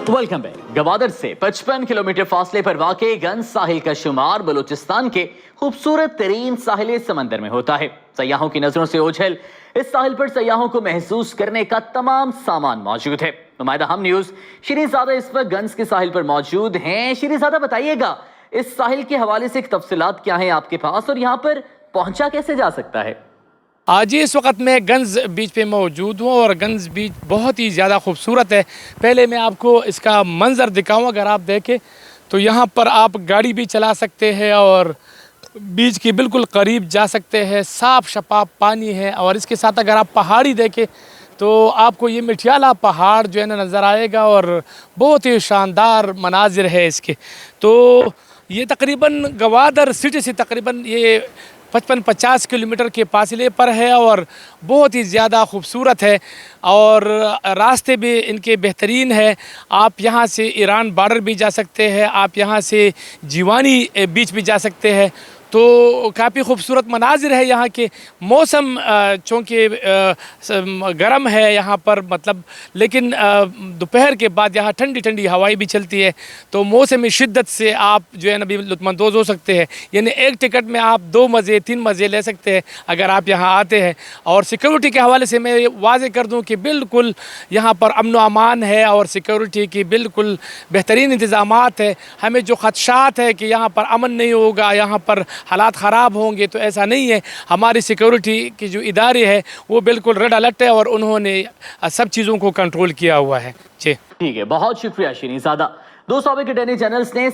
Welcome back. Gwadar سے 55 kilometre فاصلے پر واقع گنج ساحل کا شمار بلوچستان کے خوبصورت ترین ساحل سمندر میں ہوتا ہے۔ سیاحوں کی نظروں سے اوجھل اس ساحل پر سیاحوں کو محسوس کرنے کا تمام سامان موجود ہے۔ نمائندہ ہم نیوز شیریں زادہ اس وقت گنج کے ساحل پر موجود ہیں۔ شیریں زادہ بتائیے گا اس ساحل کے حوالے سے تفصیلات کیا ہیں آپ کے پاس، اور یہاں پر پہنچا کیسے جا سکتا ہے؟ آج اس وقت میں گنج بیچ پہ موجود ہوں اور گنج بیچ بہت ہی زیادہ خوبصورت ہے۔ پہلے میں آپ کو اس کا منظر دکھاؤں۔ اگر آپ دیکھیں تو یہاں پر آپ گاڑی بھی چلا سکتے ہیں اور بیچ کے بالکل قریب جا سکتے ہیں۔ صاف شفاف پانی ہے، اور اس کے ساتھ اگر آپ پہاڑی دیکھیں تو آپ کو یہ مٹھیالا پہاڑ جو ہے نا نظر آئے گا، اور بہت ہی شاندار مناظر ہے اس کے۔ تو یہ تقریباً گوادر سٹی سے تقریباً یہ 55 کلومیٹر کے فاصلے پر ہے، اور بہت ہی زیادہ خوبصورت ہے، اور راستے بھی ان کے بہترین ہے۔ آپ یہاں سے ایران بارڈر بھی جا سکتے ہیں، آپ یہاں سے جیوانی بیچ بھی جا سکتے ہیں۔ تو کافی خوبصورت مناظر ہے یہاں کے۔ موسم چونکہ گرم ہے یہاں پر، مطلب لیکن دوپہر کے بعد یہاں ٹھنڈی ٹھنڈی ہوائیں بھی چلتی ہے، تو موسم شدت سے آپ جو ہے نا بھی لطف اندوز ہو سکتے ہیں۔ یعنی ایک ٹکٹ میں آپ 2 مزے 3 مزے لے سکتے ہیں اگر آپ یہاں آتے ہیں۔ اور سیکیورٹی کے حوالے سے میں واضح کر دوں کہ بالکل یہاں پر امن و امان ہے، اور سیکیورٹی کی بالکل بہترین انتظامات ہے۔ ہمیں جو خدشات ہے کہ یہاں پر امن نہیں ہوگا، یہاں پر حالات خراب ہوں گے، تو ایسا نہیں ہے۔ ہماری سیکیورٹی کی جو ادارے ہے وہ بالکل ریڈ الرٹ ہے، اور انہوں نے سب چیزوں کو کنٹرول کیا ہوا ہے۔ جی ٹھیک ہے، بہت شکریہ شیریں زادہ۔ دو صوبے کے ڈیلی چینلز نے